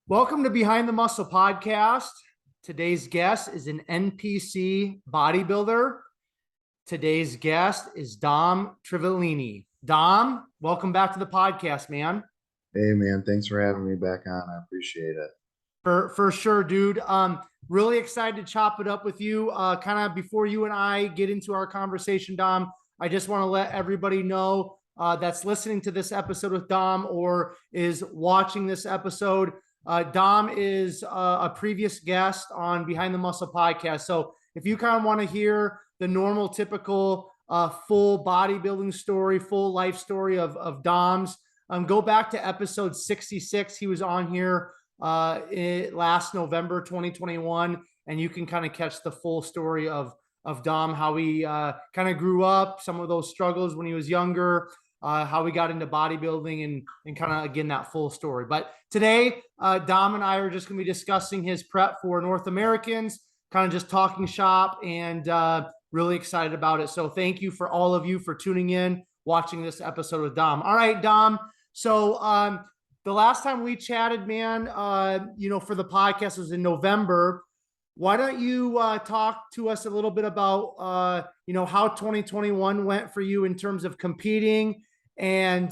Welcome to Behind the Muscle podcast. Today's guest is an NPC bodybuilder. Today's guest is Dom Triveline. Dom, welcome back to the podcast, man. Hey man, thanks for having me back on. I appreciate it. For sure, dude. Really excited to chop it up with you. Kind of before you and I get into our conversation, Dom, I just want to let everybody know that's listening to this episode with Dom or is watching this episode. Dom is a previous guest on Behind the Muscle podcast. So if you kind of want to hear the normal, typical, full bodybuilding story, full life story of Dom's, go back to episode 66. He was on here last November 2021, and you can kind of catch the full story of Dom, how he kind of grew up, some of those struggles when he was younger, how we got into bodybuilding and kind of, again, that full story. But today, Dom and I are just going to be discussing his prep for North Americans, kind of just talking shop, and really excited about it. So thank you for all of you for tuning in, watching this episode with Dom. All right, Dom. So the last time we chatted, man, for the podcast was in November. Why don't you talk to us a little bit about, how 2021 went for you in terms of competing, and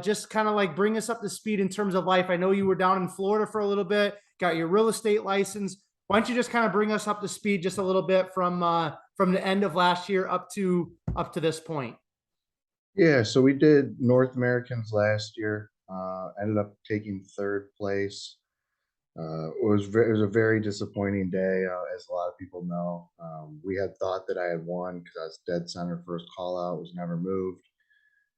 just kind of like bring us up to speed in terms of life. I know you were down in Florida for a little bit, got your real estate license. Why don't you just kind of bring us up to speed just a little bit from the end of last year up to this point? Yeah, so we did North Americans last year. Ended up taking third place. It was a very disappointing day, as a lot of people know. We had thought that I had won because I was dead center first call out, was never moved.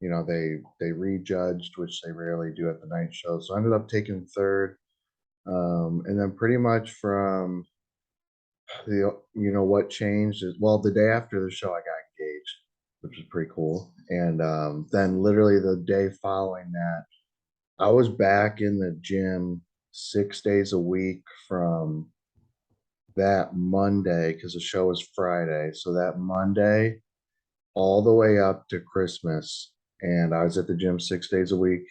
They rejudged, which they rarely do at the night show. So I ended up taking third. And then pretty much from what changed is, well, the day after the show, I got engaged, which was pretty cool. And then literally the day following that, I was back in the gym 6 days a week from that Monday, because the show was Friday. So that Monday all the way up to Christmas. And I was at the gym 6 days a week.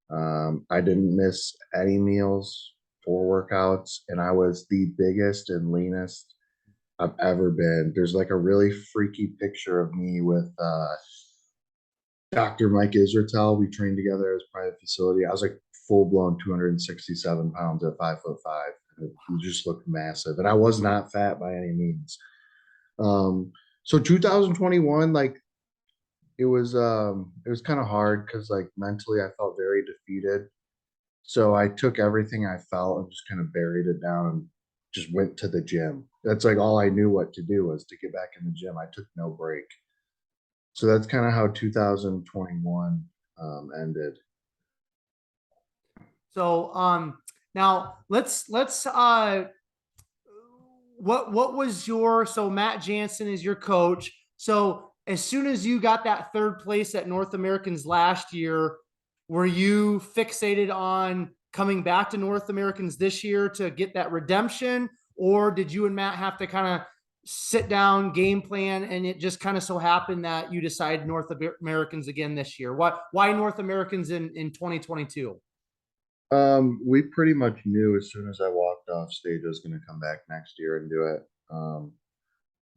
I didn't miss any meals or workouts, and I was the biggest and leanest I've ever been. There's like a really freaky picture of me with Dr. Mike Israetel. We trained together at his private facility. I was like full blown 267 pounds at 5'5". It just looked massive, and I was not fat by any means. So 2021, like, it was kind of hard because, like, mentally I felt very defeated. So I took everything I felt and just kind of buried it down and just went to the gym. That's like all I knew what to do was to get back in the gym. I took no break. So that's kind of how 2021 ended. So now let's what was your, so Matt Jansen is your coach. So as soon as you got that third place at North Americans last year, were you fixated on coming back to North Americans this year to get that redemption? Or did you and Matt have to kind of sit down, game plan, and it just kind of so happened that you decided North Americans again this year? Why North Americans in 2022? We pretty much knew as soon as I walked off stage I was going to come back next year and do it.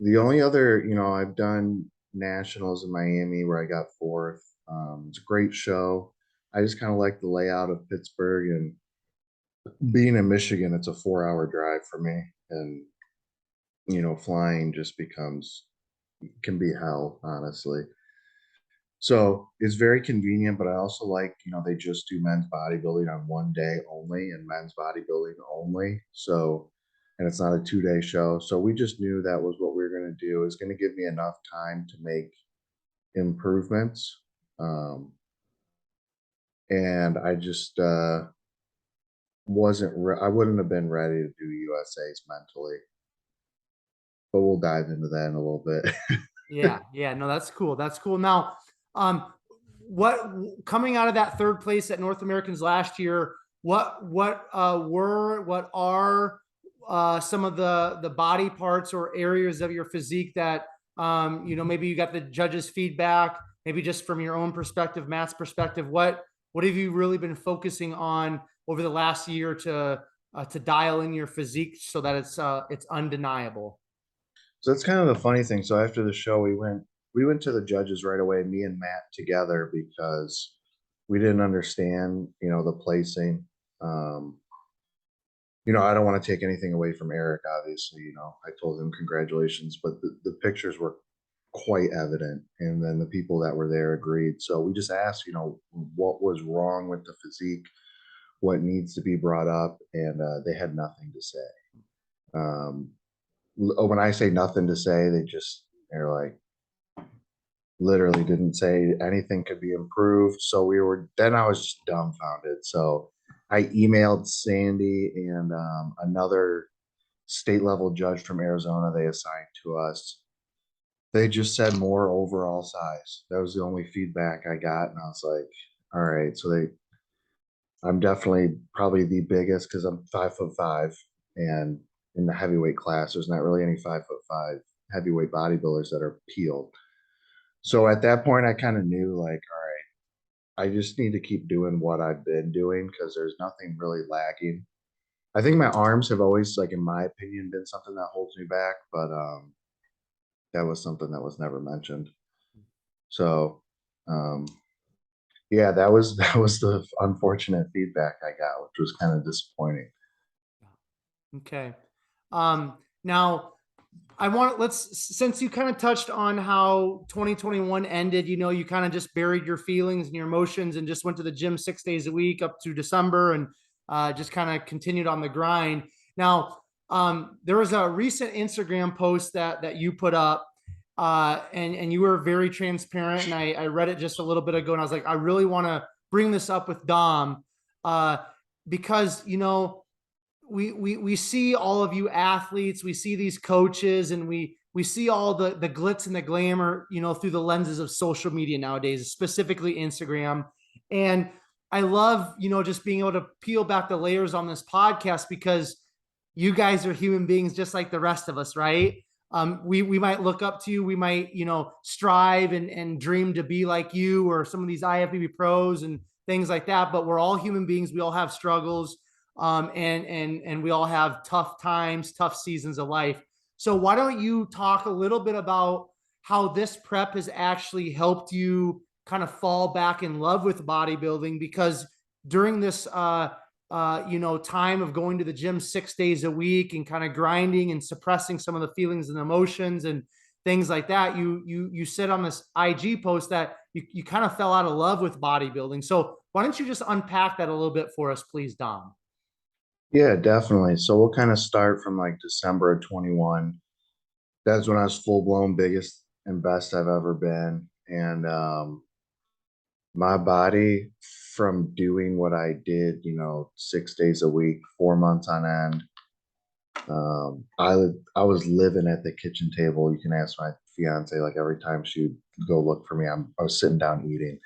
The only other, I've done nationals in Miami where I got fourth. It's a great show. I just kind of like the layout of Pittsburgh, and being in Michigan, it's a 4-hour drive for me. And, flying just can be hell, honestly. So it's very convenient, but I also like, they just do men's bodybuilding on one day only and men's bodybuilding only. So, and it's not a 2-day show. So we just knew that was what we were going to do. It's going to give me enough time to make improvements. And I just I wouldn't have been ready to do USA's mentally, but we'll dive into that in a little bit. Yeah, no, that's cool. That's cool. Now, what, coming out of that third place at North Americans last year, what are some of the body parts or areas of your physique that, maybe you got the judges' feedback, maybe just from your own perspective, Matt's perspective, what have you really been focusing on over the last year to dial in your physique so that it's undeniable? So that's kind of the funny thing. So after the show, we went to the judges right away, me and Matt together, because we didn't understand, the placing. Um, I don't want to take anything away from Eric, obviously. I told him congratulations, but the pictures were quite evident. And then the people that were there agreed. So we just asked, what was wrong with the physique, what needs to be brought up, and they had nothing to say. Um, when I say nothing to say, they're like, literally didn't say anything could be improved. So then I was just dumbfounded. So I emailed Sandy and another state level judge from Arizona they assigned to us. They just said more overall size. That was the only feedback I got. And I was like, all right. So I'm definitely probably the biggest because I'm 5'5", and in the heavyweight class, there's not really any 5'5" heavyweight bodybuilders that are peeled. So at that point, I kind of knew, like, all right, I just need to keep doing what I've been doing because there's nothing really lacking. I think my arms have always, like, in my opinion, been something that holds me back, but that was something that was never mentioned. So, yeah, that was the unfortunate feedback I got, which was kind of disappointing. Okay. Now since you kind of touched on how 2021 ended, you kind of just buried your feelings and your emotions and just went to the gym 6 days a week up to December and just kind of continued on the grind. Now, there was a recent Instagram post that you put up, and you were very transparent. And I read it just a little bit ago, and I was like, I really want to bring this up with Dom, because we see all of you athletes, we see these coaches, and we see all the glitz and the glamour, through the lenses of social media nowadays, specifically Instagram. And I love, just being able to peel back the layers on this podcast because you guys are human beings just like the rest of us, right? We might look up to you, we might, strive and dream to be like you or some of these IFBB pros and things like that. But we're all human beings. We all have struggles, and we all have tough times, tough seasons of life. So why don't you talk a little bit about how this prep has actually helped you kind of fall back in love with bodybuilding? Because during this, time of going to the gym 6 days a week and kind of grinding and suppressing some of the feelings and emotions and things like that, you said on this IG post that you kind of fell out of love with bodybuilding. So why don't you just unpack that a little bit for us, please, Dom? Yeah, definitely. So we'll kind of start from like December of 21. That's when I was full blown biggest and best I've ever been. And my body, from doing what I did, 6 days a week, 4 months on end, I was living at the kitchen table. You can ask my fiance, like every time she'd go look for me, I was sitting down eating,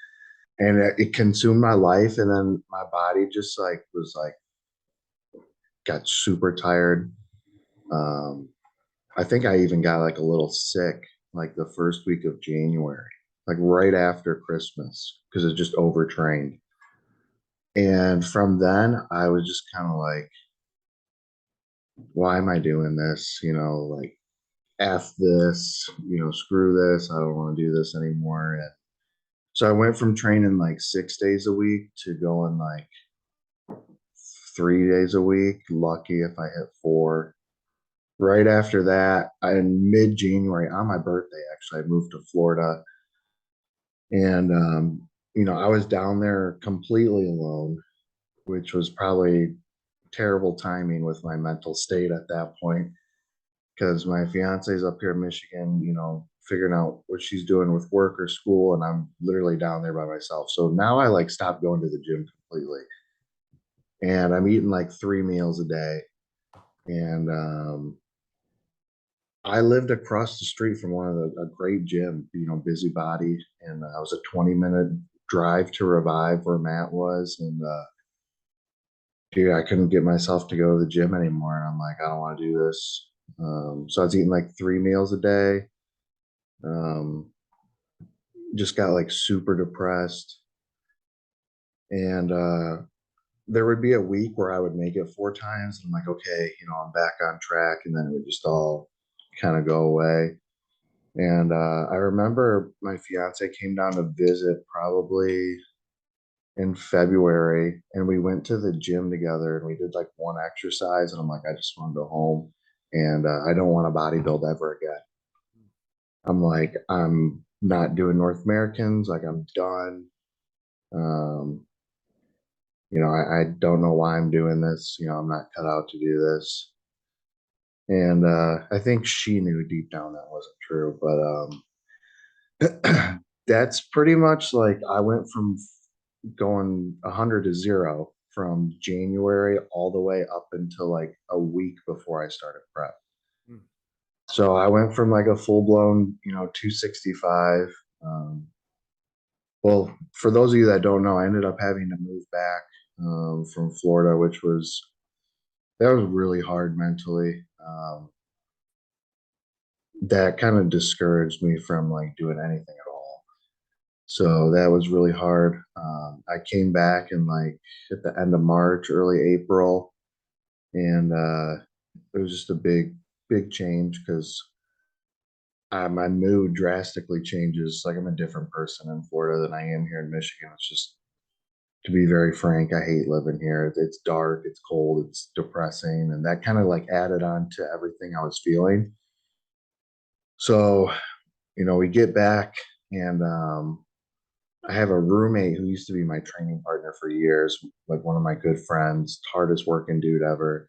and it consumed my life. And then my body just like was like got super tired. Um, I think I even got like a little sick like the first week of January, like right after Christmas, because it just overtrained. And from then, I was just kind of like, why am I doing this? Like, F this, screw this. I don't want to do this anymore. And so I went from training like 6 days a week to going like 3 days a week. Lucky if I hit four. Right after that, in mid-January, on my birthday, actually, I moved to Florida. And, I was down there completely alone, which was probably terrible timing with my mental state at that point, because my fiance's up here in Michigan, figuring out what she's doing with work or school, and I'm literally down there by myself. So now I like stopped going to the gym completely, and I'm eating like 3 meals a day. And I lived across the street from a great gym, Busybody, and I was a 20-minute drive to Revive where Matt was, and dude, I couldn't get myself to go to the gym anymore. And I'm like, I don't want to do this. So I was eating like 3 meals a day. Um, just got like super depressed. And there would be a week where I would make it 4 times, and I'm like, okay, I'm back on track, and then it would just all kind of go away. And I remember my fiance came down to visit probably in February, and we went to the gym together, and we did like one exercise, and I'm like, I just want to go home, and I don't want to bodybuild ever again. I'm like, I'm not doing North Americans, like I'm done. Um, I don't know why I'm doing this. I'm not cut out to do this. And I think she knew deep down that wasn't true, but that's pretty much like I went from going 100 to 0 from January all the way up until like a week before I started prep. Mm. So I went from like a full blown, 265. Well, for those of you that don't know, I ended up having to move back from Florida, that was really hard mentally. That kind of discouraged me from like doing anything at all. So that was really hard. I came back in like at the end of March, early April, and it was just a big change because my mood drastically changes. Like I'm a different person in Florida than I am here in Michigan. It's just, to be very frank, I hate living here. It's dark, it's cold, it's depressing, and that kind of like added on to everything I was feeling. So, we get back, and I have a roommate who used to be my training partner for years, like one of my good friends, hardest working dude ever.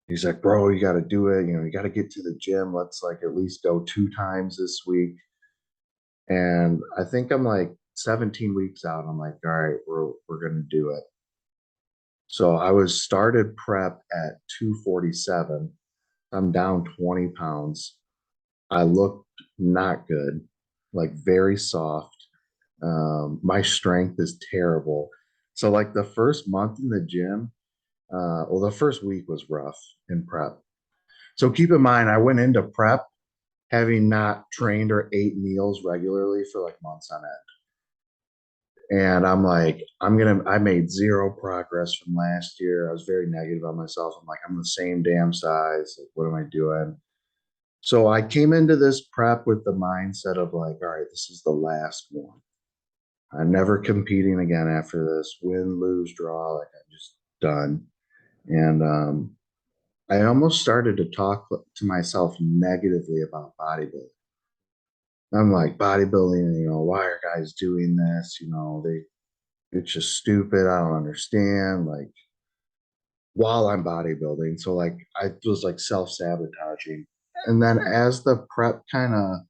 He's like, bro, you got to do it. You got to get to the gym. Let's like at least go 2 times this week. And I think I'm like 17 weeks out. I'm like, all right, we're gonna do it. So I was started prep at 247. I'm down 20 pounds. I looked not good, like very soft. My strength is terrible. So like the first month in the gym, well, the first week was rough in prep. So keep in mind, I went into prep having not trained or ate meals regularly for like months on end. And I'm like, I made zero progress from last year. I was very negative on myself. I'm like, I'm the same damn size. Like, what am I doing? So I came into this prep with the mindset of like, all right, this is the last one. I'm never competing again after this. Win, lose, draw. Like I'm just done. And I almost started to talk to myself negatively about bodybuilding. I'm like, bodybuilding, why are guys doing this? It's just stupid. I don't understand. Like, while I'm bodybuilding. So, like, I was like self sabotaging. And then as the prep kind of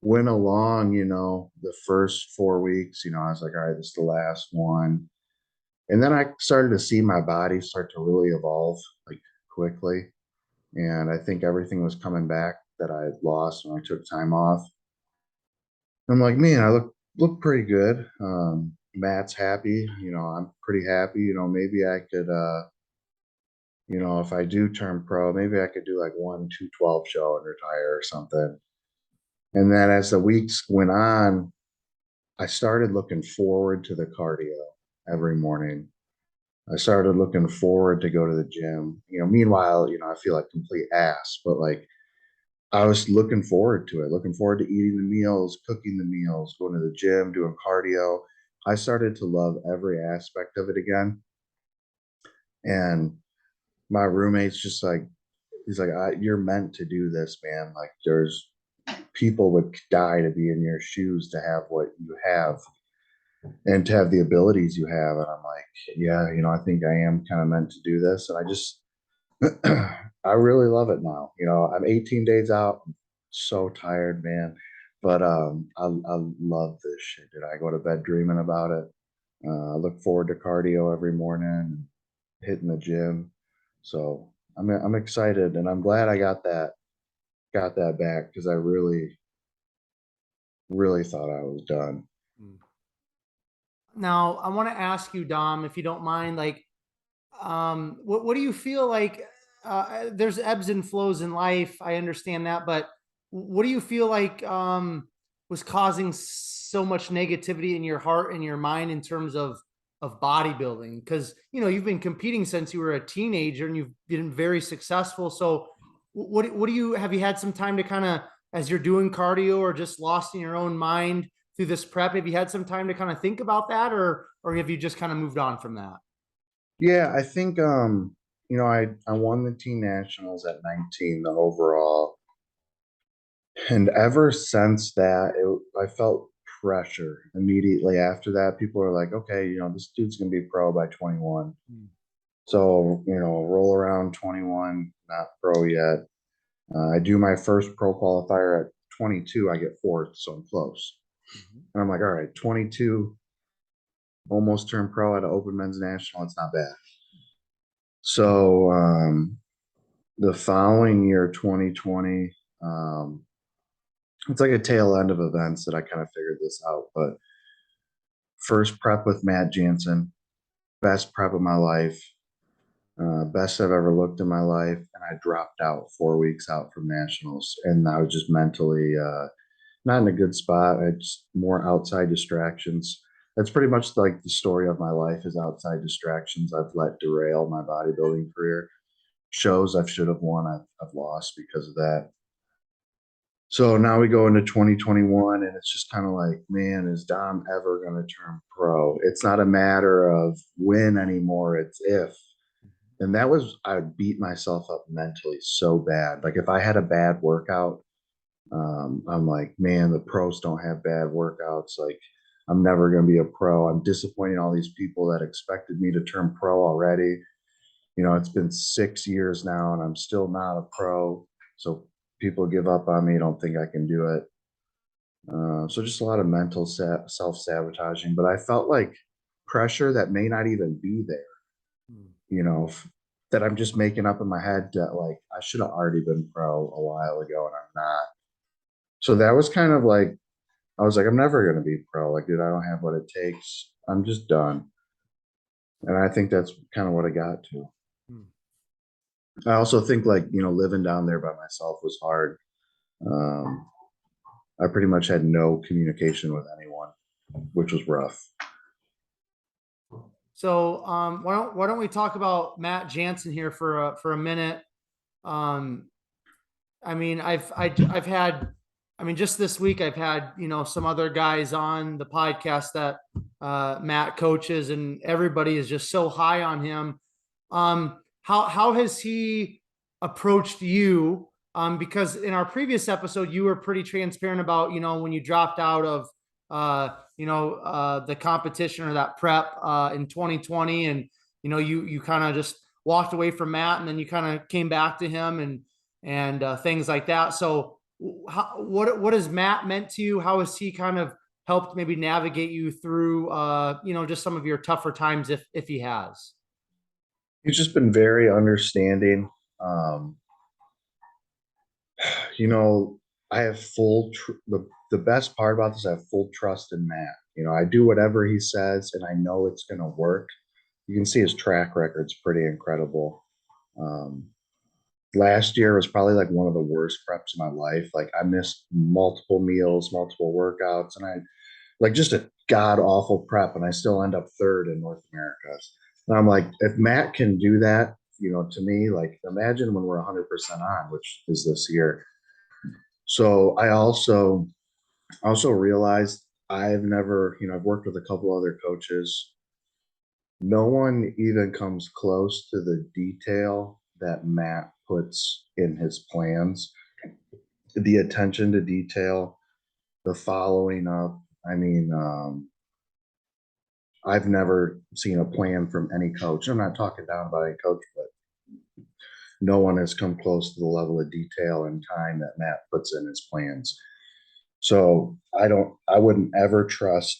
went along, the first 4 weeks, I was like, all right, this is the last one. And then I started to see my body start to really evolve like quickly. And I think everything was coming back that I had lost when I took time off. I'm like, man, I look pretty good. Matt's happy, I'm pretty happy. Maybe I could if I do turn pro, maybe I could do like 1 212 show and retire or something. And then as the weeks went on, I started looking forward to the cardio every morning. I started looking forward to go to the gym. Meanwhile, I feel like complete ass, but like I was looking forward to it, looking forward to eating the meals, cooking the meals, going to the gym, doing cardio. I started to love every aspect of it again. And my roommate's just like, he's like, you're meant to do this, man. Like there's people would die to be in your shoes to have what you have and to have the abilities you have. And I'm like, yeah, I think I am kind of meant to do this. And I just, I really love it now. I'm 18 days out. I'm so tired, man. But I love this shit, dude. I go to bed dreaming about it. I look forward to cardio every morning, hitting the gym. So I'm excited, and I'm glad I got that back because I really thought I was done. Now, I want to ask you, Dom, if you don't mind, like, what do you feel like? There's ebbs and flows in life. I understand that, but what do you feel like was causing so much negativity in your heart and your mind in terms of of bodybuilding? Because, you know, you've been competing since you were a teenager and you've been very successful. So what do you, have you had some time to kind of, as you're doing cardio or just lost in your own mind through this prep, have you had some time to kind of think about that, or have you just kind of moved on from that? Yeah, I think you know, I won the teen nationals at 19, the overall, and ever since that, I felt pressure immediately after that. People are like, okay, you know, this dude's gonna be pro by 21. So, you know, roll around 21, not pro yet. I do my first pro qualifier at 22. I get fourth, so I'm close. And I'm like, all right, 22, almost turned pro at an open men's national. It's not bad. So the following year, 2020, it's like a tail end of events that I kind of figured this out. But first prep with Matt Jansen, best prep of my life, best I've ever looked in my life. And I dropped out 4 weeks out from nationals. And I was just mentally not in a good spot. I just more outside distractions. That's pretty much like the story of my life is outside distractions I've let derail my bodybuilding career. Shows I should have won, I've lost because of that. So now we go into 2021 and it's just kind of like, man, is Dom ever going to turn pro? It's not a matter of when anymore, it's if. And that was, I beat myself up mentally so bad. Like if I had a bad workout, I'm like, man, the pros don't have bad workouts. Like I'm never going to be a pro. I'm disappointing all these people that expected me to turn pro already. You know, it's been 6 years now and I'm still not a pro. So people give up on me, don't think I can do it. So just a lot of mental self-sabotaging, but I felt like pressure that may not even be there, you know, that I'm just making up in my head that like, I should have already been pro a while ago and I'm not. So that was kind of like, I was like, I'm never going to be pro. Like, dude, I don't have what it takes. I'm just done. And I think that's kind of what I got to. I also think like, you know, living down there by myself was hard. I pretty much had no communication with anyone, which was rough. So why don't we talk about Matt Jansen here for a minute? I mean, I've had, I mean, just this week I've had, you know, some other guys on the podcast that Matt coaches, and everybody is just so high on him. How has he approached you? Because in our previous episode, you were pretty transparent about, you know, when you dropped out of the competition or that prep in 2020, and you know, you kind of just walked away from Matt, and then you kind of came back to him, and things like that. So what has Matt meant to you? How has he kind of helped maybe navigate you through you know, just some of your tougher times, if he has? He's just been very understanding. You know, I have the best part about this, I have full trust in Matt. You know, I do whatever he says and I know it's going to work. You can see his track record's pretty incredible. Last year was probably like one of the worst preps of my life. Like I missed multiple meals, multiple workouts, and I like just a god awful prep, and I still end up third in North Americas. And I'm like, if Matt can do that, you know, to me, like imagine when we're 100% on, which is this year. So I also realized I've never, you know, I've worked with a couple other coaches. No one even comes close to the detail that Matt puts in his plans, the attention to detail, the following up. I mean, I've never seen a plan from any coach. I'm not talking down about any coach, but no one has come close to the level of detail and time that Matt puts in his plans. So I wouldn't ever trust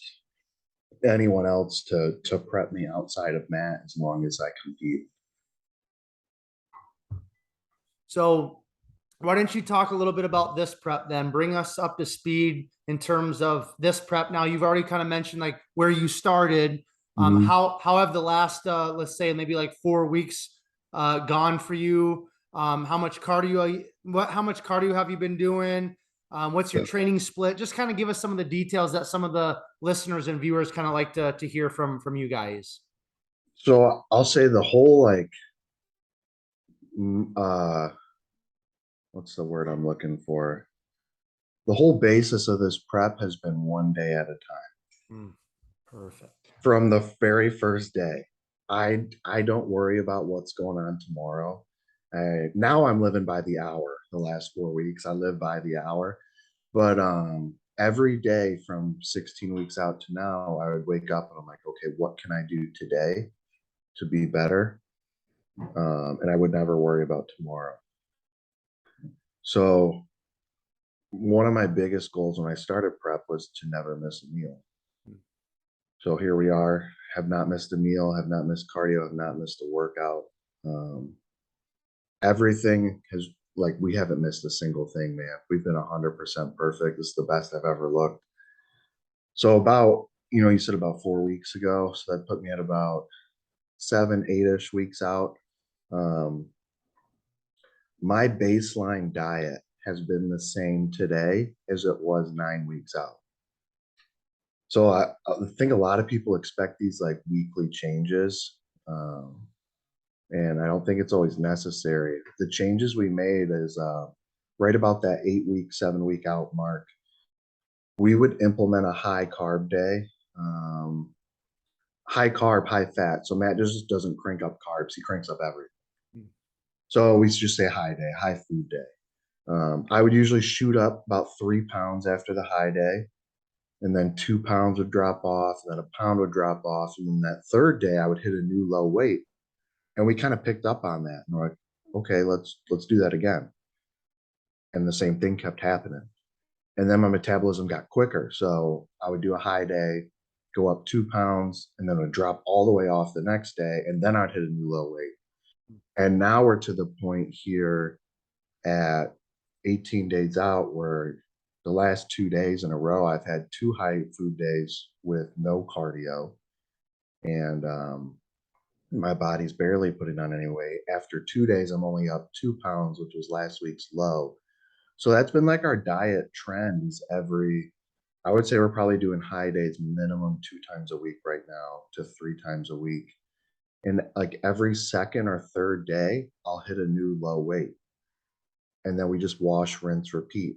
anyone else to prep me outside of Matt as long as I compete. So why don't you talk a little bit about this prep then? Bring us up to speed in terms of this prep. Now you've already kind of mentioned like where you started. How have the last let's say maybe like 4 weeks gone for you? How much cardio have you been doing? What's your training split? Just kind of give us some of the details that some of the listeners and viewers kind of like to hear from you guys. So I'll say the whole like, what's the word I'm looking for? The whole basis of this prep has been one day at a time. Perfect. From the very first day, I don't worry about what's going on tomorrow. Now I'm living by the hour. The last 4 weeks, I live by the hour. But every day from 16 weeks out to now, I would wake up and I'm like, okay, what can I do today to be better? And I would never worry about tomorrow. So one of my biggest goals when I started prep was to never miss a meal. So here we are, have not missed a meal, have not missed cardio, have not missed a workout. Everything has, like, we haven't missed a single thing, man. We've been 100% perfect. This is the best I've ever looked. So about, you said about 4 weeks ago. So that put me at about 7, 8-ish weeks out. My baseline diet has been the same today as it was 9 weeks out. So I think a lot of people expect these like weekly changes. And I don't think it's always necessary. The changes we made is right about that 8-week, 7-week out mark. We would implement a high carb day, high carb, high fat. So Matt just doesn't crank up carbs. He cranks up everything. So we just say high day, high food day. I would usually shoot up about 3 pounds after the high day. And then 2 pounds would drop off, and then a pound would drop off. And then that third day I would hit a new low weight. And we kind of picked up on that. And we're like, okay, let's do that again. And the same thing kept happening. And then my metabolism got quicker. So I would do a high day, go up 2 pounds, and then it would drop all the way off the next day. And then I'd hit a new low weight. And now we're to the point here at 18 days out where the last 2 days in a row, I've had 2 high food days with no cardio. And my body's barely putting on any weight. After 2 days, I'm only up 2 pounds, which was last week's low. So that's been like our diet trends I would say we're probably doing high days minimum 2 times a week right now to 3 times a week. And like every second or third day, I'll hit a new low weight. And then we just wash, rinse, repeat.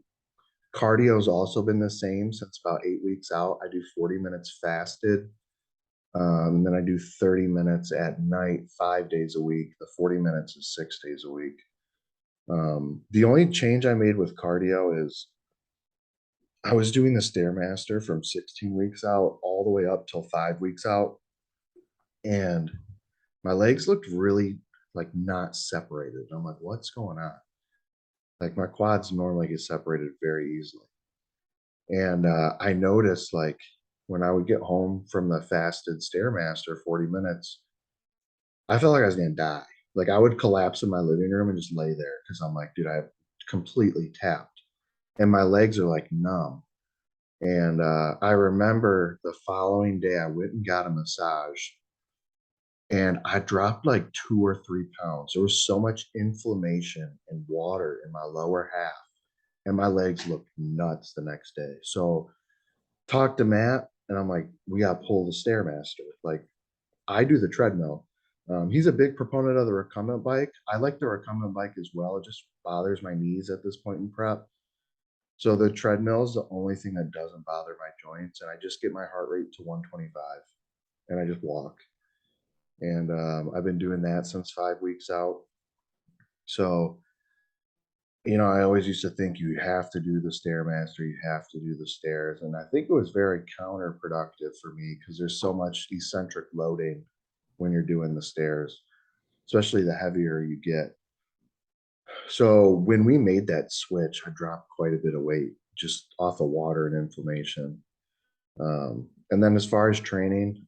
Cardio's also been the same since about 8 weeks out. I do 40 minutes fasted. And then I do 30 minutes at night, 5 days a week. The 40 minutes is 6 days a week. The only change I made with cardio is I was doing the Stairmaster from 16 weeks out all the way up till 5 weeks out. And my legs looked really like not separated. I'm like, what's going on? Like my quads normally get separated very easily. And I noticed like when I would get home from the fasted Stairmaster 40 minutes, I felt like I was going to die. Like I would collapse in my living room and just lay there because I'm like, dude, I completely tapped and my legs are like numb. And I remember the following day I went and got a massage and I dropped like 2 or 3 pounds. There was so much inflammation and water in my lower half and my legs looked nuts the next day. So talked to Matt and I'm like, we got to pull the Stairmaster. Like I do the treadmill. He's a big proponent of the recumbent bike. I like the recumbent bike as well. It just bothers my knees at this point in prep. So the treadmill is the only thing that doesn't bother my joints. And I just get my heart rate to 125 and I just walk. And I've been doing that since 5 weeks out. So, I always used to think you have to do the Stairmaster, you have to do the stairs. And I think it was very counterproductive for me because there's so much eccentric loading when you're doing the stairs, especially the heavier you get. So when we made that switch, I dropped quite a bit of weight just off of water and inflammation. And then as far as training,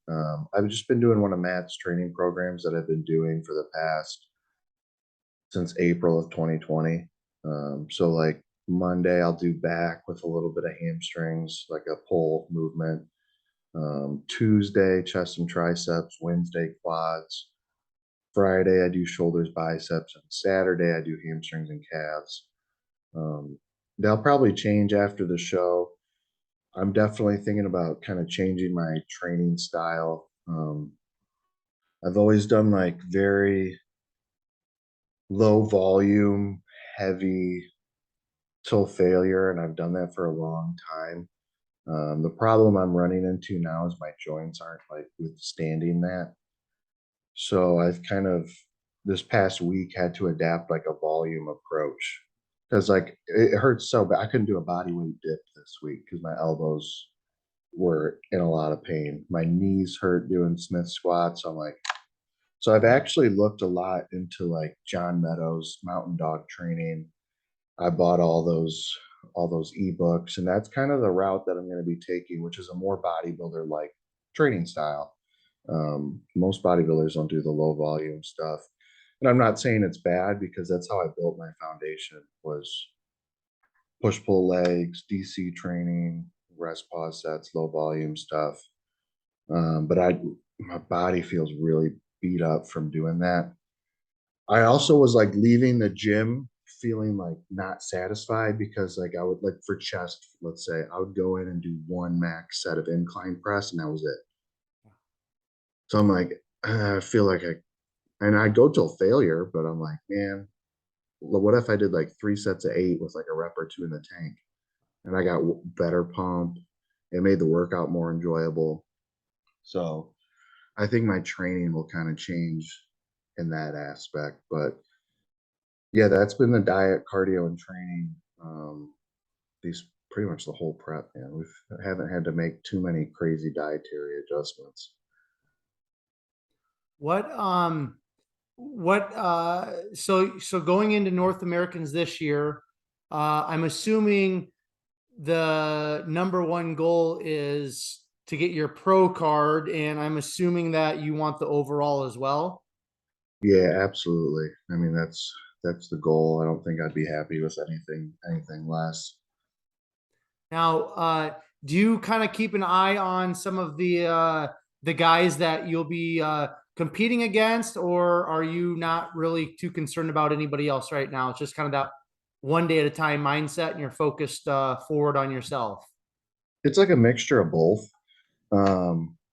I've just been doing one of Matt's training programs that I've been doing for the past since April of 2020. So like Monday, I'll do back with a little bit of hamstrings, like a pull movement. Tuesday, chest and triceps. Wednesday, quads. Friday, I do shoulders, biceps, and Saturday, I do hamstrings and calves. they'll probably change after the show. I'm definitely thinking about kind of changing my training style. I've always done like very low volume, heavy till failure, and I've done that for a long time. The problem I'm running into now is my joints aren't like withstanding that. So I've kind of this past week had to adapt like a volume approach because like it hurts so bad. I couldn't do a body weight dip this week because my elbows were in a lot of pain. My knees hurt doing Smith squats. I'm like, so I've actually looked a lot into like John Meadows mountain dog training. I bought all those ebooks, and that's kind of the route that I'm going to be taking, which is a more bodybuilder like training style. Most bodybuilders don't do the low volume stuff, and I'm not saying it's bad because that's how I built my foundation was push pull legs, DC training, rest pause sets, low volume stuff. But my body feels really beat up from doing that. I also was like leaving the gym feeling like not satisfied because like I would like for chest, let's say, I would go in and do one max set of incline press and that was it. So I'm like, I feel like and I go till failure, but I'm like, man, what if I did like 3 sets of 8 with like a rep or two in the tank and I got better pump? It made the workout more enjoyable. So I think my training will kind of change in that aspect. But yeah, that's been the diet, cardio, and training. These pretty much the whole prep, man. We haven't had to make too many crazy dietary adjustments. What so going into North Americans this year, I'm assuming the number one goal is to get your pro card, and I'm assuming that you want the overall as well. Yeah, absolutely. I mean, that's the goal. I don't think I'd be happy with anything less. Now, do you kind of keep an eye on some of the guys that you'll be competing against, or are you not really too concerned about anybody else right now? It's just kind of that one day at a time mindset, and you're focused forward on yourself. It's like a mixture of both.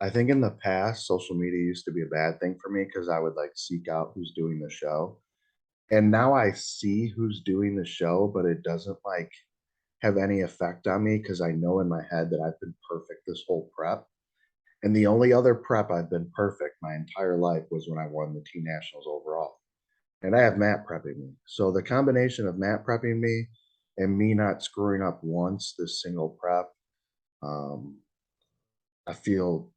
I think in the past, social media used to be a bad thing for me because I would like seek out who's doing the show. And now I see who's doing the show, but it doesn't like have any effect on me because I know in my head that I've been perfect this whole prep. And the only other prep I've been perfect my entire life was when I won the team nationals overall. And I have Matt prepping me. So the combination of Matt prepping me and me not screwing up once this single prep, um, I feel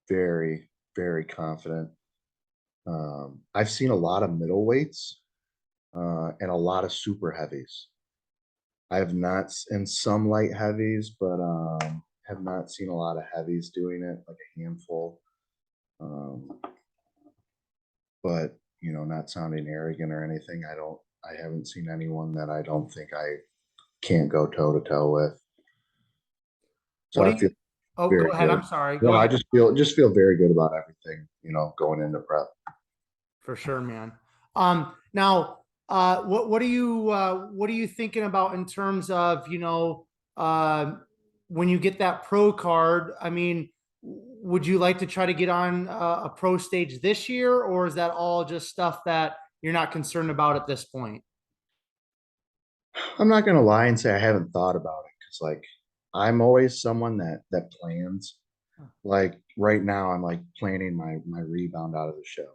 very, very confident. I've seen a lot of middleweights and a lot of super heavies. I have not, and some light heavies, but have not seen a lot of heavies doing it, like a handful. Um, but not sounding arrogant or anything. I haven't seen anyone that I don't think I can't go toe to toe with. So What do I feel you? Oh, go very ahead. I'm good. sorry. No, Go I ahead. just feel very good about everything, going into prep. For sure, man. Now, what are you thinking about in terms of when you get that pro card? I mean, would you like to try to get on a pro stage this year, or is that all just stuff that you're not concerned about at this point? I'm not gonna lie and say I haven't thought about it because like I'm always someone that plans. Like right now, I'm like planning my rebound out of the show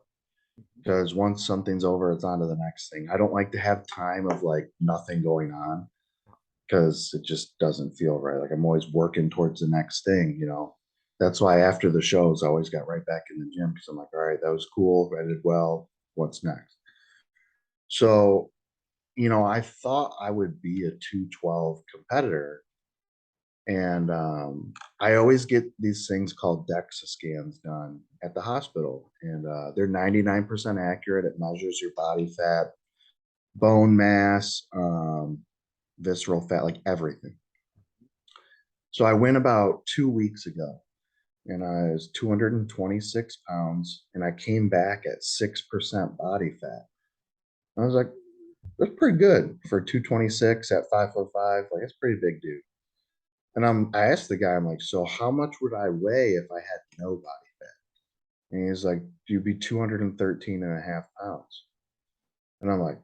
because once something's over, it's on to the next thing. I don't like to have time of like nothing going on because it just doesn't feel right. Like I'm always working towards the next thing. That's why after the shows, I always got right back in the gym because I'm like, all right, that was cool. I did well. What's next? So, I thought I would be a 212 competitor. And I always get these things called Dexa scans done at the hospital. And they're 99% accurate. It measures your body fat, bone mass, visceral fat, like everything. So I went about 2 weeks ago and I was 226 pounds and I came back at 6% body fat. I was like, That's pretty good for 226 at 5'5". Like, that's pretty big, dude. And I asked the guy, I'm like, so how much would I weigh if I had no body fat? And he's like, you'd be 213 and a half pounds. And I'm like,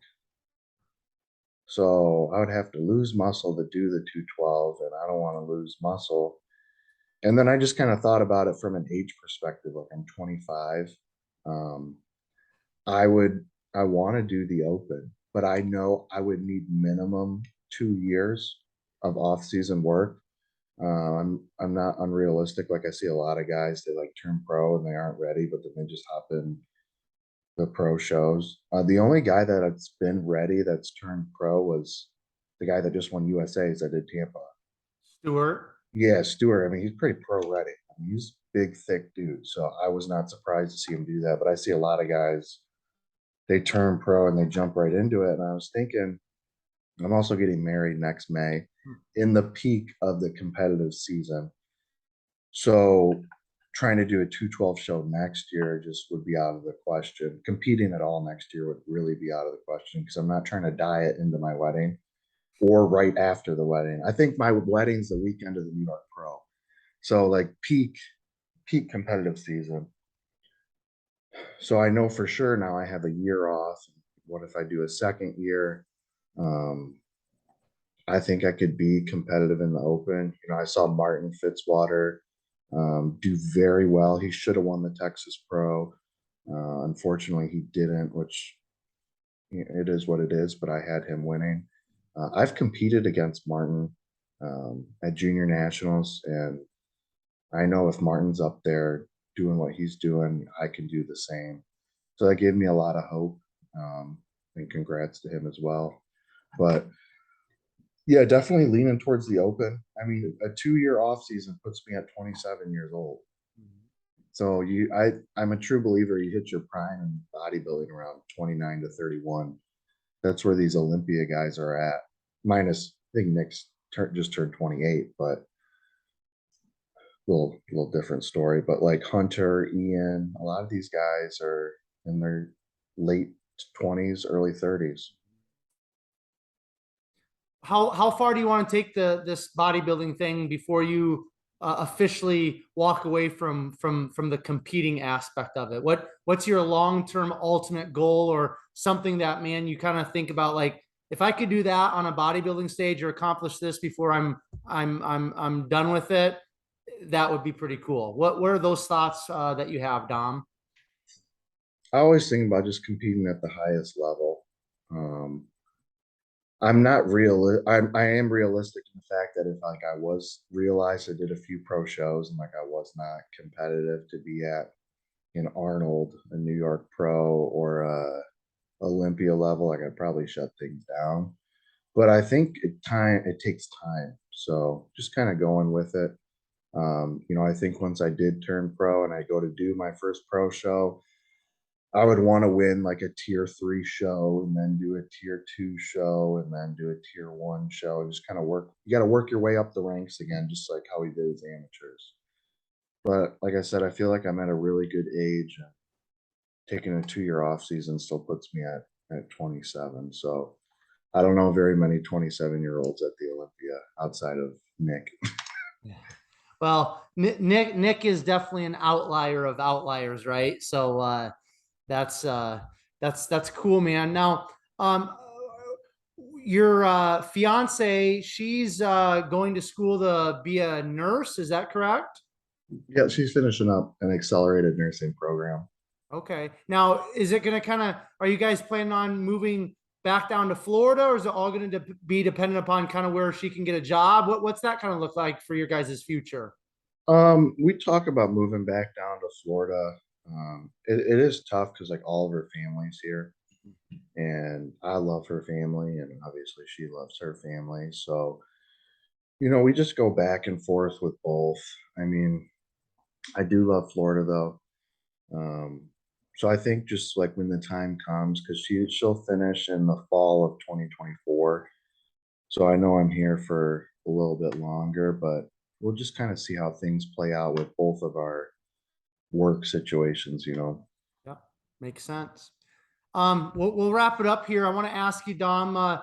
so I would have to lose muscle to do the 212, and I don't want to lose muscle. And then I just kind of thought about it from an age perspective. Like, I'm 25. Um, I would, I want to do the open, but I know I would need minimum 2 years of off-season work. I'm not unrealistic. Like, I see a lot of guys, they like turn pro and they aren't ready, but then they just hop in the pro shows. The only guy that's been ready that's turned pro was the guy that just won USA's that did Tampa. Stuart. Yeah, Stewart. I mean, he's pretty pro ready. I mean, he's big, thick dude. So I was not surprised to see him do that. But I see a lot of guys, they turn pro and they jump right into it. And I was thinking, I'm also getting married next May in the peak of the competitive season. So trying to do a 212 show next year just would be out of the question. Competing at all next year would really be out of the question because I'm not trying to diet into my wedding or right after the wedding. I think my wedding's the weekend of the New York Pro. So like peak competitive season. So I know for sure now I have a year off. What if I do a second year? Um, I think I could be competitive in the open. You know, I saw Martin Fitzwater do very well. He should have won the Texas Pro. Unfortunately, he didn't, which it is what it is, but I had him winning. I've competed against Martin at junior nationals, and I know if Martin's up there doing what he's doing, I can do the same. So that gave me a lot of hope. And congrats to him as well. But yeah, definitely leaning towards the open. I mean, a 2 year off season puts me at 27 years old. So I'm a true believer. You hit your prime in bodybuilding around 29 to 31. That's where these Olympia guys are at. Minus, I think Nick's just turned 28, but little different story. But like Hunter, Ian, a lot of these guys are in their late 20s, early 30s. How far do you want to take this bodybuilding thing before you officially walk away from the competing aspect of it? What's your long-term ultimate goal, or something that, man, you kind of think about, like, if I could do that on a bodybuilding stage or accomplish this before I'm done with it, that would be pretty cool. What are those thoughts that you have, Dom? I always think about just competing at the highest level. I'm not real. I am realistic in the fact that if like I was realized I did a few pro shows and like I was not competitive to be at an Arnold, a New York Pro, or a Olympia level, like I'd probably shut things down. But I think it takes time. So just kind of going with it. You know, I think once I did turn pro and I go to do my first pro show, I would want to win like a tier 3 show and then do a tier 2 show and then do a tier 1 show and just kind of work. You got to work your way up the ranks again, just like how we did as amateurs. But like I said, I feel like I'm at a really good age. And taking a 2 year off season still puts me at 27. So I don't know very many 27-year-olds at the Olympia outside of Nick. Yeah. Well, Nick is definitely an outlier of outliers, right? So that's that's cool, man. Now, your fiance, she's going to school to be a nurse. Is that correct? Yeah, she's finishing up an accelerated nursing program. Okay. Now, is it going to kind of, are you guys planning on moving back down to Florida, or is it all going to be dependent upon kind of where she can get a job? What's that kind of look like for your guys' future? We talk about moving back down to Florida. It is tough because like all of her family's here, and I love her family, and obviously she loves her family. So, you know, we just go back and forth with both. I mean, I do love Florida though. Um, so I think just like when the time comes, because she'll finish in the fall of 2024. So I know I'm here for a little bit longer, but we'll just kind of see how things play out with both of our work situations, you know. Yeah, makes sense. We'll wrap it up here. I want to ask you, Dom,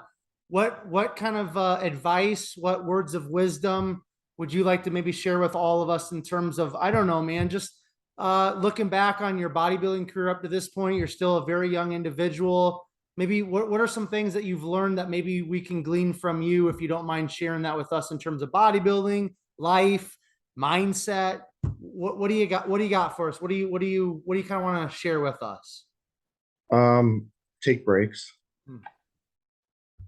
what kind of advice, what words of wisdom would you like to maybe share with all of us in terms of, I don't know, man, just looking back on your bodybuilding career up to this point? You're still a very young individual. Maybe what are some things that you've learned that maybe we can glean from you, if you don't mind sharing that with us, in terms of bodybuilding, life, mindset? What do you got? What do you got for us? What do you kind of want to share with us? Take breaks. Hmm.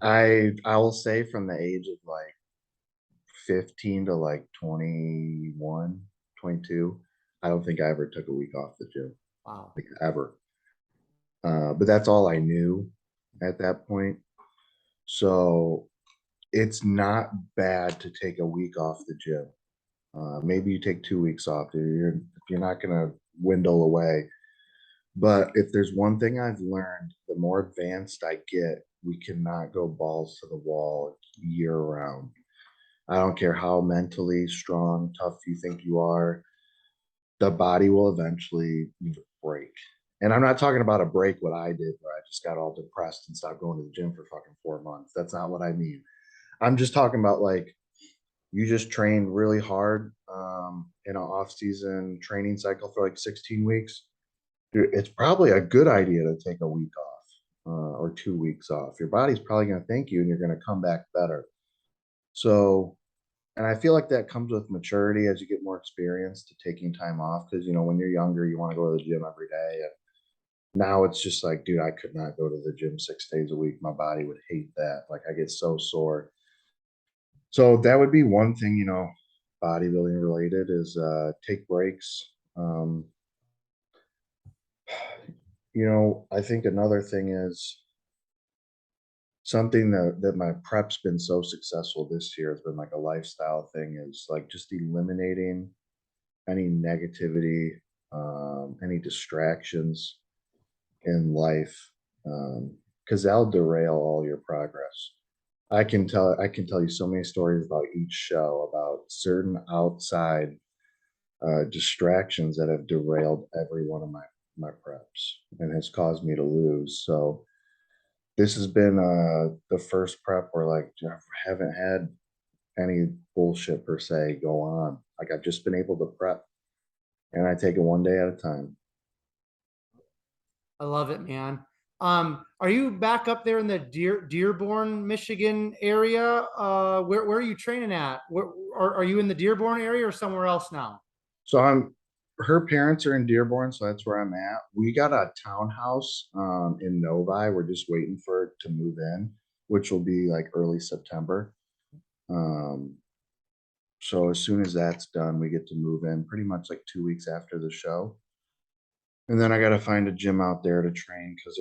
I will say from the age of like 15 to like 21, 22, I don't think I ever took a week off the gym, Wow. like ever. But that's all I knew at that point. So it's not bad to take a week off the gym. Maybe you take 2 weeks off. You're not gonna dwindle away. But if there's one thing I've learned, the more advanced I get, we cannot go balls to the wall year round. I don't care how mentally strong, tough you think you are, the body will eventually need a break. And I'm not talking about a break what I did where I just got all depressed and stopped going to the gym for fucking 4 months. That's not what I mean. I'm just talking about like you just train really hard in an off-season training cycle for like 16 weeks. Dude, it's probably a good idea to take a week off or 2 weeks off. Your body's probably going to thank you and you're going to come back better. So, and I feel like that comes with maturity as you get more experience to taking time off. Because, you know, when you're younger, you want to go to the gym every day. And now it's just like, dude, I could not go to the gym 6 days a week. My body would hate that. Like, I get so sore. So that would be one thing, you know, bodybuilding related is take breaks. You know, I think another thing is something that my prep's been so successful this year has been like a lifestyle thing, is like just eliminating any negativity, any distractions in life, because that'll derail all your progress. I can tell you so many stories about each show about certain outside distractions that have derailed every one of my preps and has caused me to lose. So this has been the first prep where like I haven't had any bullshit per se go on. Like I've just been able to prep and I take it one day at a time. I love it, man. Are you back up there in the Dearborn, Michigan area? Where are you training at? Where are you in the Dearborn area or somewhere else now? So her parents are in Dearborn, so that's where I'm at. We got a townhouse in Novi. We're just waiting for it to move in, which will be like early September. Um, so as soon as that's done, we get to move in pretty much like 2 weeks after the show. And then I got to find a gym out there to train because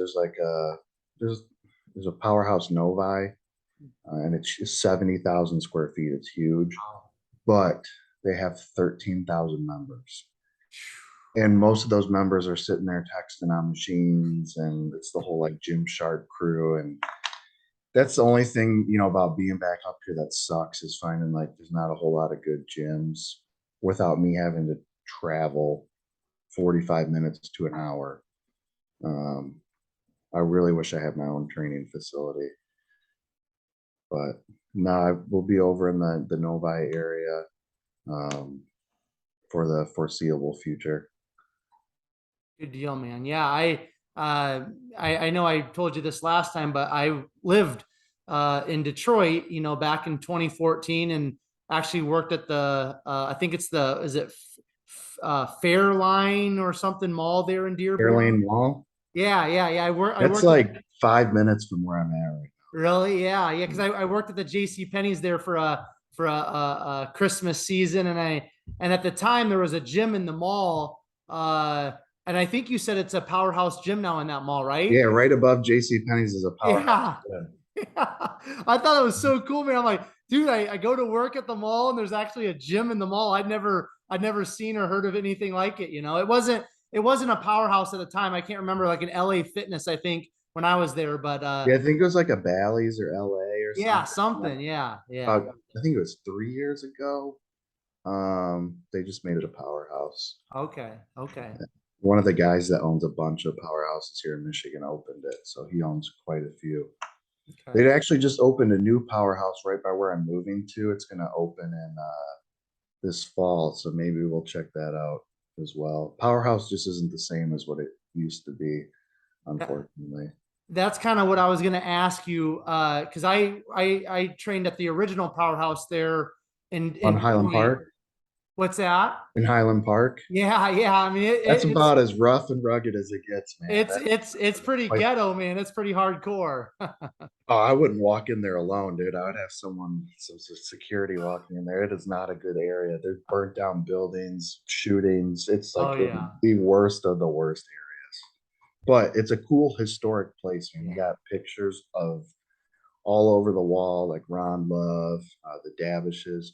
there's a powerhouse Novi, and it's 70,000 square feet. It's huge, but they have 13,000 members, and most of those members are sitting there texting on machines, and it's the whole like Gymshark crew. And that's the only thing, you know, about being back up here that sucks, is finding like there's not a whole lot of good gyms without me having to travel 45 minutes to an hour. Um, I really wish I had my own training facility, but no, we'll be over in the Novi area for the foreseeable future. Good deal, man. Yeah, I know I told you this last time, but I lived in Detroit, you know, back in 2014, and actually worked at the I think it's the is it Fairline or something mall there in Dearborn. Airlane Mall. Yeah. I That's worked at, like 5 minutes from where I'm at right really, yeah, because now. I worked at the J.C. Penney's there for a Christmas season, and at the time there was a gym in the mall, and I think you said it's a powerhouse gym now in that mall, right? Yeah, right above JC Penney's is a powerhouse. Yeah. I thought it was so cool, man. I'm like, dude, I go to work at the mall and there's actually a gym in the mall. I'd never seen or heard of anything like it. You know, it wasn't a powerhouse at the time. I can't remember, like an LA Fitness, I think, when I was there, but Yeah, I think it was like a Bally's or LA or yeah, something. something. Yeah. About, I think it was 3 years ago. They just made it a powerhouse. Okay. Okay. One of the guys that owns a bunch of powerhouses here in Michigan opened it, so he owns quite a few. Okay. They actually just opened a new powerhouse right by where I'm moving to. It's going to open in this fall, so maybe we'll check that out as well. Powerhouse just isn't the same as what it used to be, That- unfortunately. That's kind of what I was going to ask you, because I trained at the original powerhouse there On in Highland Point. Park, What's that? in Highland Park, Yeah, yeah. I mean, that's about as rough and rugged as it gets, man. it's pretty Like, ghetto, man. It's pretty hardcore. oh, I wouldn't walk in there alone, dude. I would have some security walking in there. It is not a good area. There's burnt down buildings, shootings. It's Oh like yeah, the worst of the worst areas. But it's a cool historic place. Man. You yeah. got pictures of all over the wall, like Ron Love, the Davishes.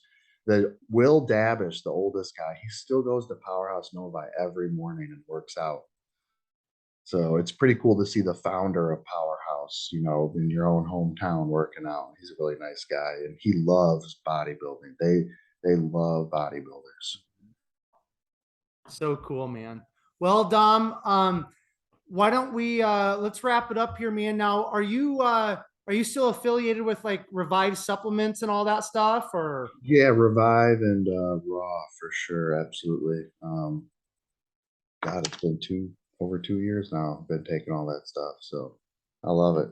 The Will Davish, the oldest guy, he still goes to Powerhouse Novi every morning and works out. So it's pretty cool to see the founder of Powerhouse, in your own hometown working out. He's a really nice guy, and he loves bodybuilding. They love bodybuilders. So cool, man. Well, Dom, why don't we let's wrap it up here, man. Now, are you still affiliated with like Revive supplements and all that stuff, or Yeah, Revive and Raw for sure, absolutely. God, it's been over 2 years now. I've been taking all that stuff, so I love it.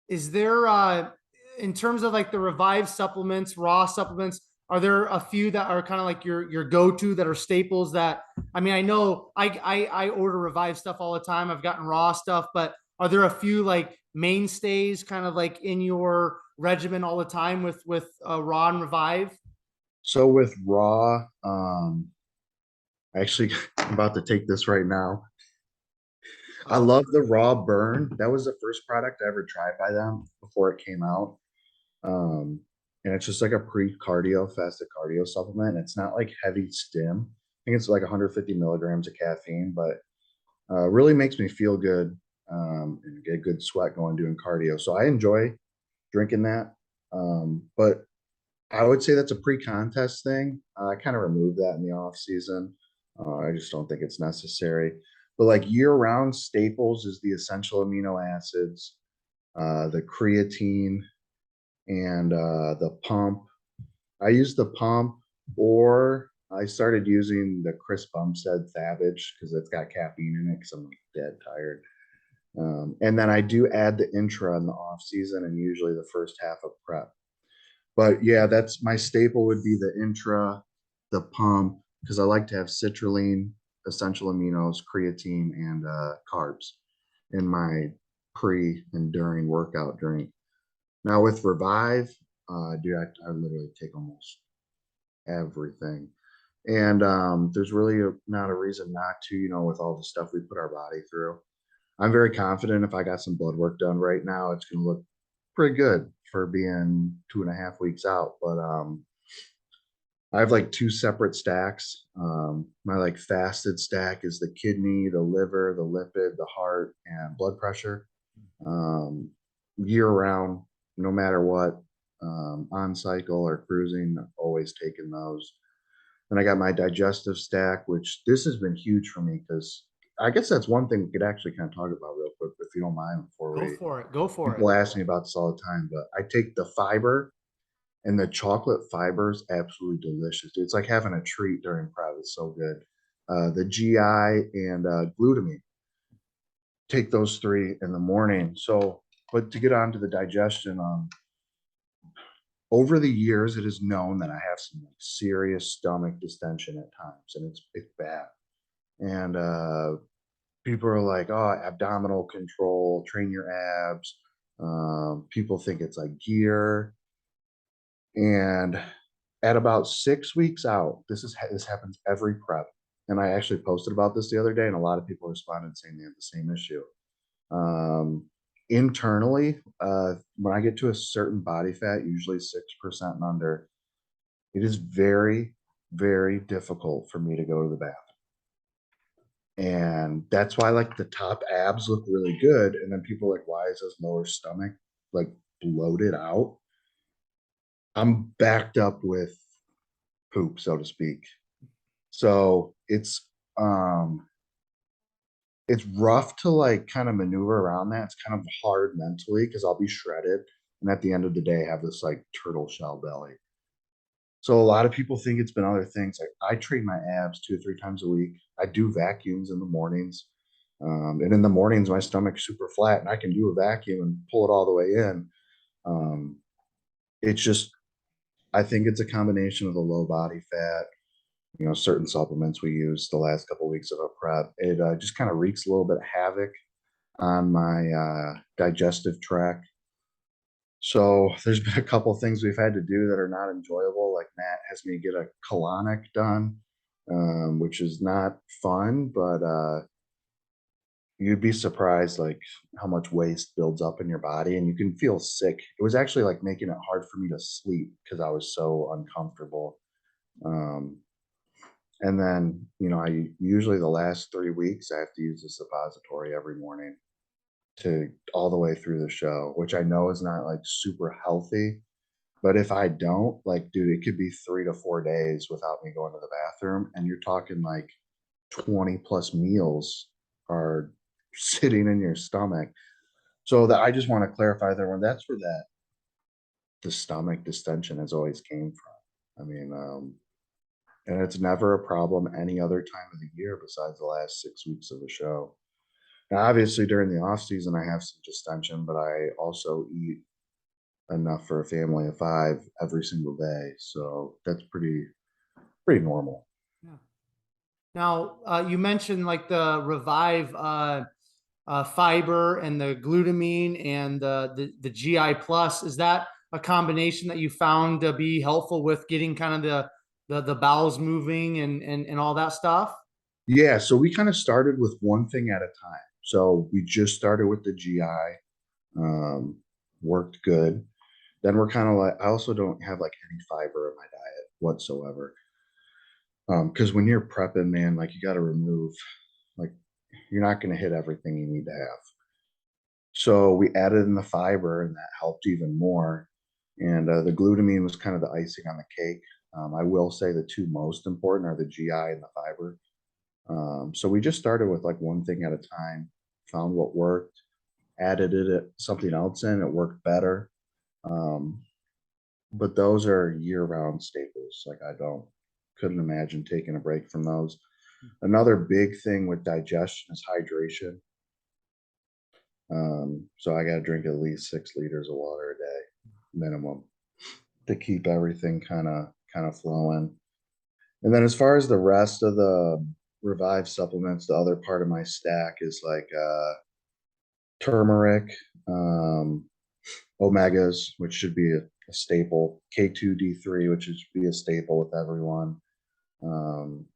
is there in terms of like the Revive supplements, raw supplements, are there a few that are kind of like your go-to that are staples that I mean, I know I order Revive stuff all the time. I've gotten raw stuff, but are there a few like mainstays kind of like in your regimen all the time with raw and Revive? So with Raw, actually, I'm about to take this right now. I Oh, love the Raw Burn. That was the first product I ever tried by them before it came out. Um, and it's just like a pre-cardio, fasted cardio supplement. It's not like heavy stim. I think it's like 150 milligrams of caffeine, but really makes me feel good and get good sweat going doing cardio. So I enjoy drinking that. But I would say that's a pre-contest thing. I kind of remove that in the off season. I just don't think it's necessary. But like year-round staples is the essential amino acids, the creatine, and the pump. I use the pump, or I started using the Chris Bumstead Savage because it's got caffeine in it because I'm like dead tired. And then I do add the intra in the off season and usually the first half of prep. But yeah, that's my staple would be the intra, the pump, because I like to have citrulline, essential aminos, creatine, and carbs in my pre and during workout drink. Now with Revive, dude, I literally take almost everything. And there's really not a reason not to, with all the stuff we put our body through. I'm very confident if I got some blood work done right now, it's going to look pretty good for being 2.5 weeks out. But I have like two separate stacks. My like fasted stack is the kidney, the liver, the lipid, the heart, and blood pressure. Year round, no matter what, on cycle or cruising, always taking those. Then I got my digestive stack, which this has been huge for me because I guess that's one thing we could actually kind of talk about real quick, if you don't mind, before go we for it. Go for it. people ask me about this all the time. But I take the fiber, and the chocolate fiber is absolutely delicious. It's like having a treat during prep. It's so good. The GI and glutamine. Take those three in the morning. So, but to get on to the digestion, over the years, it is known that I have some like, serious stomach distension at times, and it's bad. And people are like, "Oh, abdominal control, train your abs." People think it's like gear, and at about 6 weeks out, this happens every prep. And I actually posted about this the other day, and a lot of people responded saying they had the same issue. Internally, when I get to a certain body fat, usually 6% and under, it is very, very difficult for me to go to the bathroom. And that's why like the top abs look really good. And then people are like, why is this lower stomach like bloated out? I'm backed up with poop, so to speak. So it's it's rough to like kind of maneuver around that. It's kind of hard mentally because I'll be shredded and at the end of the day have this like turtle shell belly. So a lot of people think it's been other things. Like I train my abs 2 or 3 times a week. I do vacuums in the mornings. And in the mornings, my stomach's super flat and I can do a vacuum and pull it all the way in. Um, it's just, I think it's a combination of the low body fat, certain supplements we use the last couple of weeks of a prep. It just kind of wreaks a little bit of havoc on my digestive tract. So there's been a couple of things we've had to do that are not enjoyable. Like Matt has me get a colonic done, which is not fun, but you'd be surprised like how much waste builds up in your body and you can feel sick. It was actually like making it hard for me to sleep because I was so uncomfortable. Um, and then, I usually the last 3 weeks I have to use a suppository every morning to all the way through the show, which I know is not like super healthy. But if I don't, like, dude, it could be 3 to 4 days without me going to the bathroom. And you're talking like 20 plus meals are sitting in your stomach. So that I just want to clarify there when that's where the stomach distension has always came from. I mean, and it's never a problem any other time of the year besides the last 6 weeks of the show. Now, obviously during the off season, I have some distension, but I also eat enough for a family of 5 every single day. So that's pretty normal. Yeah. Now, you mentioned like the Revive fiber and the glutamine and the GI plus. Is that a combination that you found to be helpful with getting kind of the bowels moving and all that stuff? Yeah, so we kind of started with one thing at a time. So we just started with the GI, worked good. Then we're kind of like, I also don't have like any fiber in my diet whatsoever. Because when you're prepping, man, like you got to remove, like, you're not going to hit everything you need to have. So we added in the fiber, and that helped even more. And the glutamine was kind of the icing on the cake. I will say the two most important are the GI and the fiber. So we just started with like one thing at a time, found what worked, added something else in, it worked better. Um, but those are year-round staples. Like couldn't imagine taking a break from those. Another big thing with digestion is hydration. So I got to drink at least 6 liters of water a day minimum to keep everything kind of flowing. And then as far as the rest of the Revive supplements, the other part of my stack is like turmeric, omegas, which should be a staple, K2D3, which should be a staple with everyone.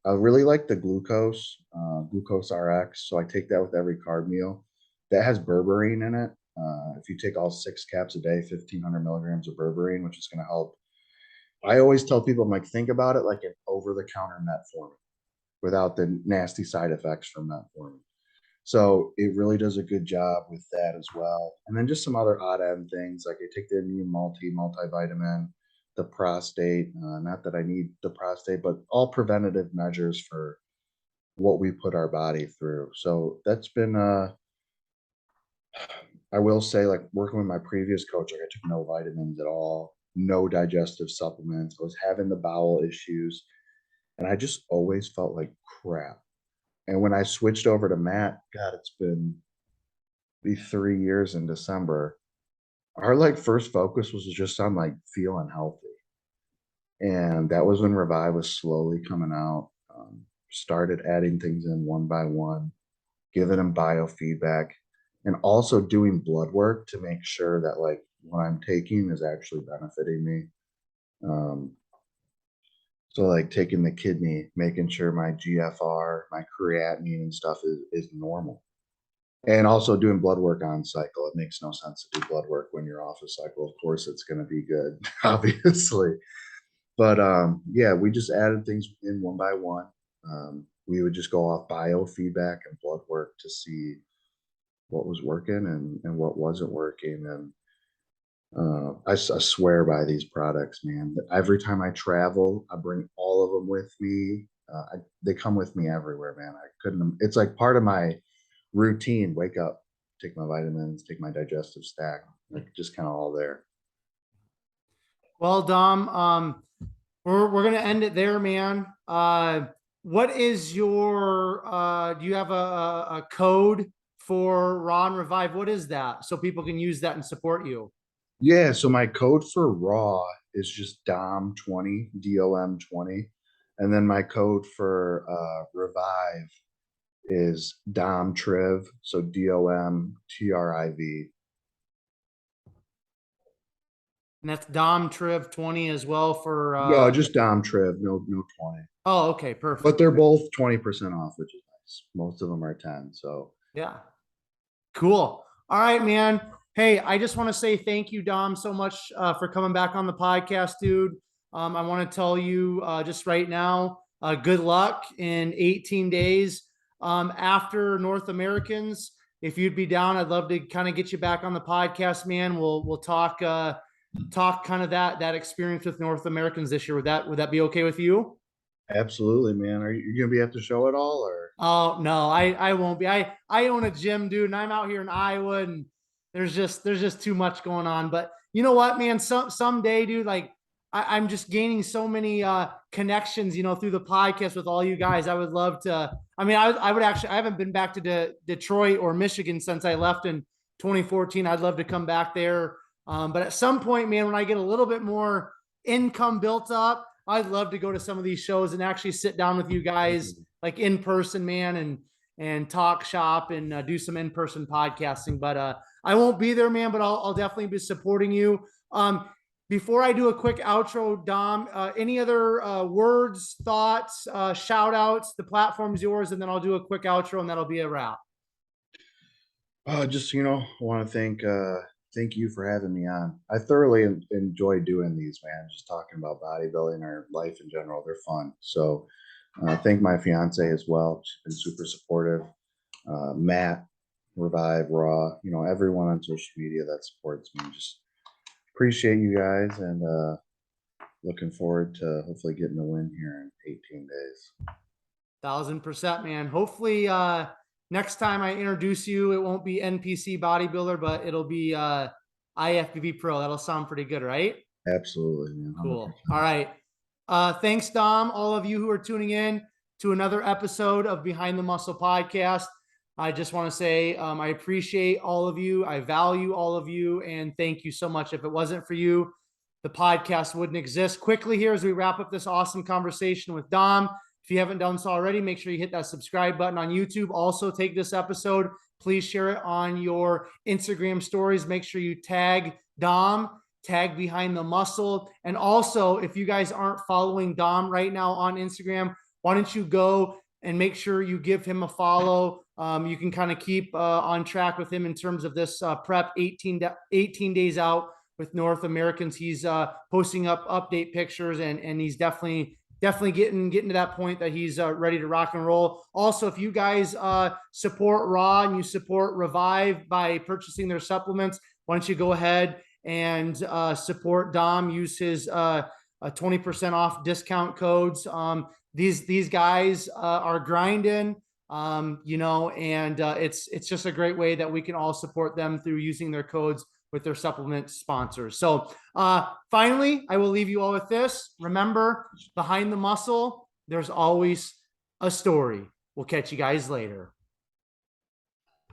I really like the glucose RX. So I take that with every carb meal. That has berberine in it. If you take all 6 caps a day, 1,500 milligrams of berberine, which is going to help. I always tell people, I'm like, think about it like an over-the-counter metformin without the nasty side effects from metformin. So it really does a good job with that as well. And then just some other odd end things, like I take the immune multivitamin, the prostate, not that I need the prostate, but all preventative measures for what we put our body through. So that's been, I will say, like working with my previous coach, like I took no vitamins at all, no digestive supplements. I was having the bowel issues and I just always felt like crap. And when I switched over to Matt, God, it's been be 3 years in December. Our like first focus was just on like feeling healthy. And that was when Revive was slowly coming out. Started adding things in one by one, giving them biofeedback, and also doing blood work to make sure that like what I'm taking is actually benefiting me. Um, so like taking the kidney, making sure my GFR, my creatinine and stuff is normal. And also doing blood work on cycle. It makes no sense to do blood work when you're off a cycle. Of course, it's going to be good, obviously. But yeah, we just added things in one by one. We would just go off biofeedback and blood work to see what was working and what wasn't working. And I swear by these products, man. Every time I travel, I bring all of them with me. They come with me everywhere, man. I couldn't. It's like part of my routine, wake up, take my vitamins, take my digestive stack, like just kind of all there. Well, Dom, we're gonna end it there, man. What is your do you have a code for Raw and Revive? What is that? So people can use that and support you. Yeah, so my code for raw is just DOM20, DOM20. And then my code for revive is Dom Triv, so DOMTRIV. And that's Dom Triv 20 as well for No, just Dom Triv, no 20. oh, okay, perfect. But they're both 20% off, which is nice. Most of them are 10. So Yeah. Cool. All right, man. Hey, I just want to say thank you, Dom, so much for coming back on the podcast, dude. I want to tell you just right now, good luck in 18 days after North Americans. If you'd be down, I'd love to kind of get you back on the podcast, man. We'll talk kind of that experience with North Americans this year. Would that be okay with you? absolutely, man. Are you gonna be at the show at all, or? Oh no, I won't be. I own a gym, dude, and I'm out here in Iowa, and there's just too much going on. But you know what, man? Someday, dude, like I'm just gaining so many connections, through the podcast with all you guys. I would love to. I mean, I would actually. I haven't been back to Detroit or Michigan since I left in 2014. I'd love to come back there. But at some point, man, when I get a little bit more income built up, I'd love to go to some of these shows and actually sit down with you guys like in person, man, and talk shop and do some in-person podcasting. But I won't be there, man, but I'll definitely be supporting you. Before I do a quick outro, Dom, any other words, thoughts, shout outs? The platform's yours, and then I'll do a quick outro and that'll be a wrap. Just I want to thank you for having me on. I thoroughly enjoy doing these, man. Just talking about bodybuilding or life in general. They're fun. So thank my fiance as well. She's been super supportive. Matt, Revive, Raw, everyone on social media that supports me. Just appreciate you guys, and looking forward to hopefully getting a win here in 18 days. 1000%, man. Hopefully next time I introduce you, it won't be NPC Bodybuilder, but it'll be IFBB Pro. That'll sound pretty good, right? Absolutely, man. 100%. Cool. All right. Thanks, Dom. All of you who are tuning in to another episode of Behind the Muscle Podcast. I just want to say I appreciate all of you. I value all of you, and thank you so much. If it wasn't for you, the podcast wouldn't exist. Quickly here as we wrap up this awesome conversation with Dom. If you haven't done so already, make sure you hit that subscribe button on YouTube. Also, take this episode, please share it on your Instagram stories. Make sure you tag Dom, tag Behind the Muscle. And also, if you guys aren't following Dom right now on Instagram, why don't you go and make sure you give him a follow. You can kind of keep on track with him in terms of this prep 18 days out with North Americans. He's posting up update pictures, and he's definitely getting to that point that he's ready to rock and roll. Also, if you guys support Raw and you support Revive by purchasing their supplements, why don't you go ahead and support Dom, use his 20% off discount codes. These guys are grinding, and it's just a great way that we can all support them through using their codes with their supplement sponsors. So finally, I will leave you all with this. Remember, behind the muscle, there's always a story. We'll catch you guys later.